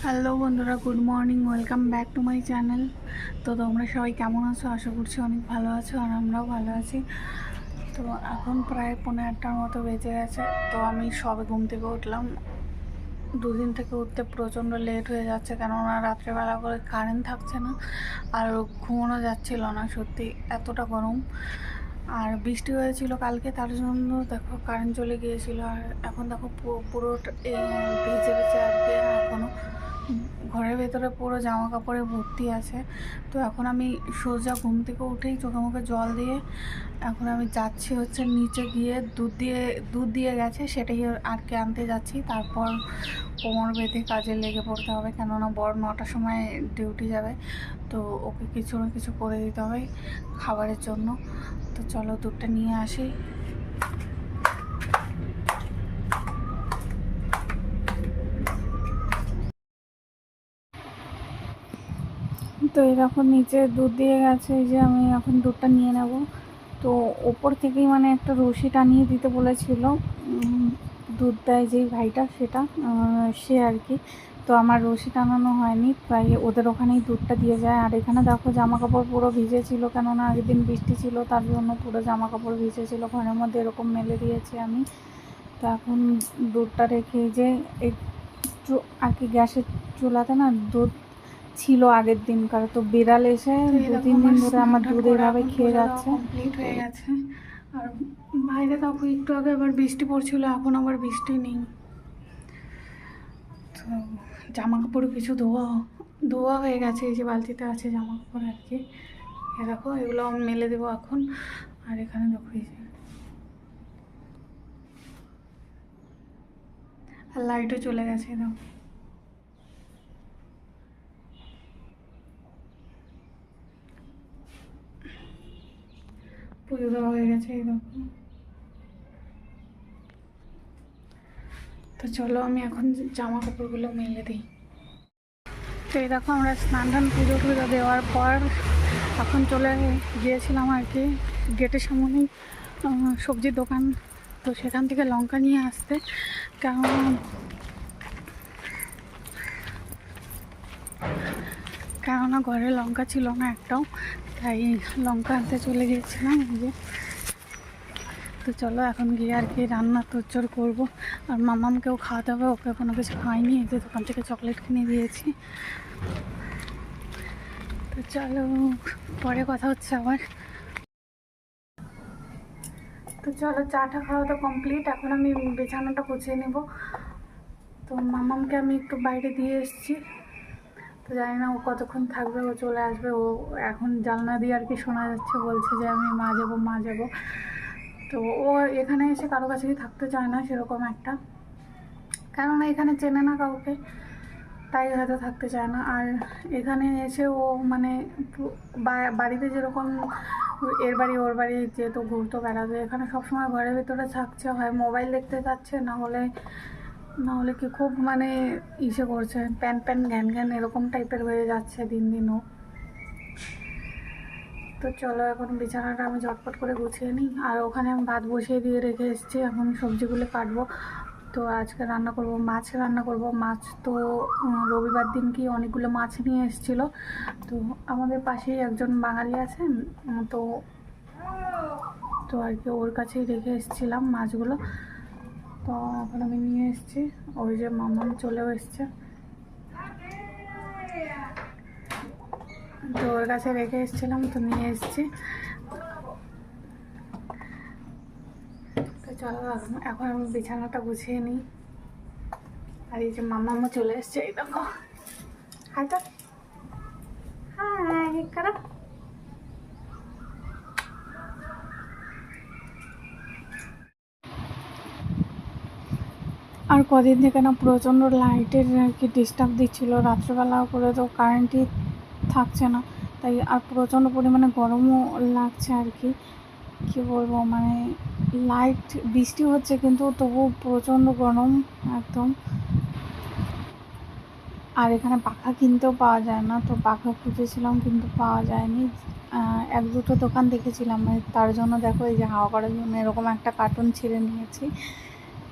Hello বন্ধুরা, good morning, welcome back to my channel. তো তোমরা সবাই কেমন আছো? আশা করছি অনেক ভালো আছো, আর আমরাও ভালো আছি। তো এখন প্রায় 8:30টার মতো বেজে গেছে। তো আমি সবে ঘুম থেকে উঠলাম। দুদিন থেকে উঠতে প্রচণ্ড লেট হয়ে যাচ্ছে, কেননা রাত্রেবেলা করে কারেন্ট থাকছে না, আর ঘুমানো যাচ্ছিল না। সত্যি এতটা গরম, আর বৃষ্টি হয়েছিল কালকে, তার জন্য দেখো কারেন্ট চলে গিয়েছিল। আর এখন দেখো পুরো ভিজে ভিজে আর কি, এখনও ঘরের ভেতরে পুরো জামা কাপড়ে ভর্তি আছে। তো এখন আমি সোজা ঘুম থেকে উঠেই চোখে মুখে জল দিয়ে এখন আমি যাচ্ছি হচ্ছে নিচে গিয়ে দুধ দিয়ে গেছে, সেটাই আর কি আনতে যাচ্ছি। তারপর কোমর বেঁধে কাজে লেগে পড়তে হবে, কেননা বড় 9টার সময় ডিউটি যাবে। তো ওকে কিছু না কিছু করে দিতে হবে খাবারের জন্য। তো চলো দুধটা নিয়ে আসি। তো এরকম নিচে দুধ দিয়ে গেছে, এই যে আমি এখন দুধটা নিয়ে নেব। তো ওপর থেকেই মানে একটা রশি টানিয়ে দিতে বলেছিল দুধ দেয় যেই ভাইটা, সেটা সে আর কি। তো আমার রশি টানানো হয়নি, তাই ওদের ওখানেই দুধটা দিয়ে যায়। আর এখানে দেখো জামা কাপড় পুরো ভিজে ছিল, কেননা আগের দিন বৃষ্টি ছিল, তার জন্য পুরো জামা কাপড় ভিজে ছিল। ঘরের মধ্যে এরকম মেলে দিয়েছি আমি। তো এখন দুধটা রেখে যে একটু আর কি গ্যাসের চুলাতে না দুধ ছিল আগের দিনকার, তো বিড়াল এসে 2-3 দিন ধরে আমার দুধ এইভাবে খেয়ে যাচ্ছে। কমপ্লিট হয়ে গেছে। আর বাইরে দেখো একটু আগে আবার বৃষ্টি পড়ছিল, এখন আবার বৃষ্টি নেই। তো জামা কাপড় কিছু ধোয়া ধোয়া হয়ে গেছে, এই যে বালতিতে আছে জামা কাপড় আর কি। এ দেখো এগুলো আমি মেলে দেবো এখন। আর এখানে দেখো এই যে, আর লাইটও চলে গেছে দেখো, পুজো দেওয়া হয়ে গেছে এই দেখো। তো চলো আমি এখন জামা কাপড়গুলো মেলে দিই। তো এই দেখো আমরা স্নান টান পুজো টুজো দেওয়ার পর এখন চলে গিয়েছিলাম আর কি গেটের সামনেই সবজির দোকান। তো সেখান থেকে লঙ্কা নিয়ে আসতে, কেননা ঘরে লঙ্কা ছিল না একটাও, তাই লঙ্কা আনতে চলে গিয়েছিলাম এই যে। তো চলো এখন গিয়ে আর কি রান্না তোড়জোড় করবো। আর মামামকেও খাওয়াতে হবে, ওকে কোনো কিছু খাইনি, এই যে দোকান থেকে চকলেট কিনে দিয়েছি। তো চলো পরে কথা হচ্ছে আবার। তো চলো চাটা খাওয়া তো কমপ্লিট, এখন আমি বিছানাটা গুছিয়ে নেব। তো মামামকে আমি একটু বাইরে দিয়ে এসেছি। তো জানি না ও কতক্ষণ থাকবে, ও চলে আসবে। ও এখন জানলা দিয়ে আর কি শোনা যাচ্ছে, বলছে যে আমি মা যাবো মা যাবো। তো ও এখানে এসে কারো কাছেই থাকতে চায় না সেরকম একটা, কেননা এখানে চেনে না কাউকে, তাই হয়তো থাকতে চায় না। আর এখানে এসে ও মানে বাড়িতে যেরকম এর বাড়ি ওর বাড়ি যেহেতু ঘুরতো বেড়াবে, এখানে সবসময় ঘরের ভিতরে থাকছে, হয় মোবাইল দেখতে যাচ্ছে, না হলে কি খুব মানে ইসে করছে, প্যান প্যান ঘ্যান ঘ্যান এরকম টাইপের হয়ে যাচ্ছে দিন দিনও। তো চলো এখন বিছানাটা আমি ঝটপট করে গুছিয়ে নিই। আর ওখানে আমি ভাত বসিয়ে দিয়ে রেখে এসেছি, এখন সবজিগুলো কাটবো। তো আজকে রান্না করব মাছ, মাছ তো রবিবার দিন কি অনেকগুলো মাছ নিয়ে এসেছিলো। তো আমাদের পাশেই একজন বাঙালি আছেন, তো তো আর কি ওর কাছেই রেখে এসেছিলাম মাছগুলো। তো এখন আমি নিয়ে এসেছি, ওই যে মামা চলেও এসছে, তো ওর কাছে রেখে এসেছিলাম, তো নিয়ে এসেছি। তো চলো এখন আমি বিছানাটা গুছিয়ে নিই। আর এই যে মামামও চলে এসছে, এই দেখো। হাই তো, হাই কারা। আর কদিন থেকে না প্রচণ্ড লাইটের আর কি ডিস্টার্ব দিচ্ছিলো, রাত্রেবেলা করে তো কারেন্টই থাকছে না, তাই আর প্রচণ্ড পরিমাণে গরমও লাগছে আর কি। কী বলবো, মানে লাইট বৃষ্টি হচ্ছে কিন্তু তবু প্রচণ্ড গরম একদম। আর এখানে পাখা কিনতেও পাওয়া যায় না, তো পাখা খুঁজেছিলাম কিন্তু পাওয়া যায়নি। এক দুটো দোকান দেখেছিলাম, তার জন্য দেখো এই যে হাওয়া করার জন্য এরকম একটা কার্টুন ছিঁড়ে নিয়েছি।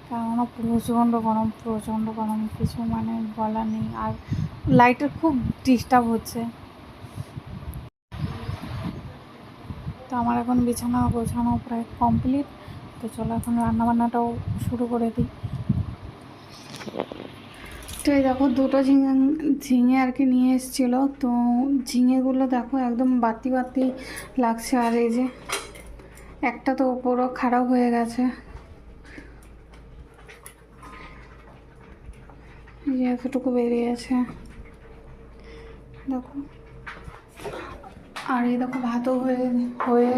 কেননা প্রচণ্ড গরম কিছু মানে বলার নেই। আর লাইটের খুব ডিস্টার্ব হচ্ছে। তো আমার এখন বিছানা গোছানো প্রায় কমপ্লিট। তো চলো এখন রান্নাবান্নাটাও শুরু করে দিই। তো এই দেখো দুটো ঝিঙে আর কি নিয়ে এসেছিলো। তো ঝিঙেগুলো দেখো একদম বাতি বাতি লাগছে। আর এই যে একটা তো পুরো খারাপ হয়ে গেছে, এই যে এতটুকু বেরিয়েছে দেখো। আর এই দেখো ভাতও হয়ে হয়ে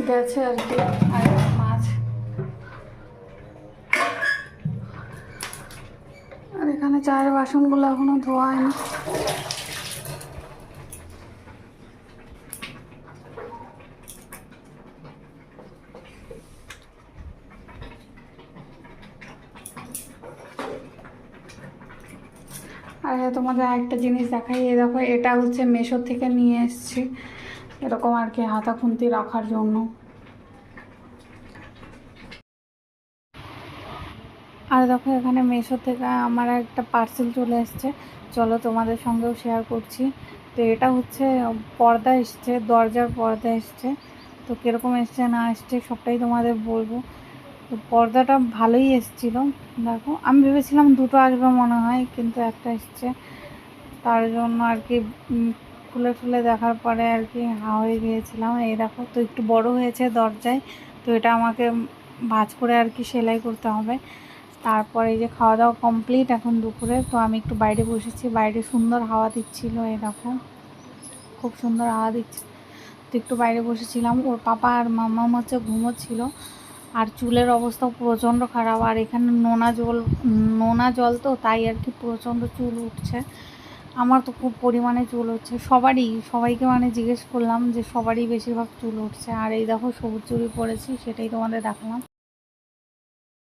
গেছে আর কি। আর মাছ, আর এখানে চায়ের বাসনগুলো এখনো ধোয়া হয়নি। আর তোমাদের আরেকটা জিনিস দেখাই, এই দেখো এটা হচ্ছে মেশো থেকে নিয়ে এসেছি এরকম আর কি হাতা খুন্তি রাখার জন্য। আর দেখো এখানে মেশো থেকে আমার একটা পার্সেল চলে এসছে, চলো তোমাদের সঙ্গেও শেয়ার করছি। তো এটা হচ্ছে পর্দা এসছে, দরজার পর্দা এসছে। তো কীরকম এসছে না এসছে সবটাই তোমাদের বলবো। তো পর্দাটা ভালোই এসেছিলো দেখো। আমি ভেবেছিলাম দুটো আসবে মনে হয়, কিন্তু একটা এসছে। তার জন্য আর কি খুলে খুলে দেখার পরে আর কি হা হয়ে গিয়েছিলাম। এই দেখো তো একটু বড় হয়েছে দরজায়। তো এটা আমাকে ভাঁজ করে আর কি সেলাই করতে হবে। তারপরে এই যে খাওয়া দাওয়া কমপ্লিট এখন দুপুরে। তো আমি একটু বাইরে বসেছি, বাইরে সুন্দর হাওয়া দিচ্ছিল, এই দেখো খুব সুন্দর হাওয়া দিচ্ছে। তো একটু বাইরে বসেছিলাম। ওর পাপা আর মাম্মা হচ্ছে ঘুমোচ্ছিল। আর চুলের অবস্থাও প্রচণ্ড খারাপ। আর এখানে নোনা জল তো তাই আর কি প্রচণ্ড চুল উঠছে। আমার তো খুব পরিমাণে চুল উঠছে, সবাইকে মানে জিজ্ঞেস করলাম যে সবারই বেশিরভাগ চুল উঠছে। আর এই দেখো সবুজ চুড়ি পরেছি, সেটাই তোমাদের দেখালাম।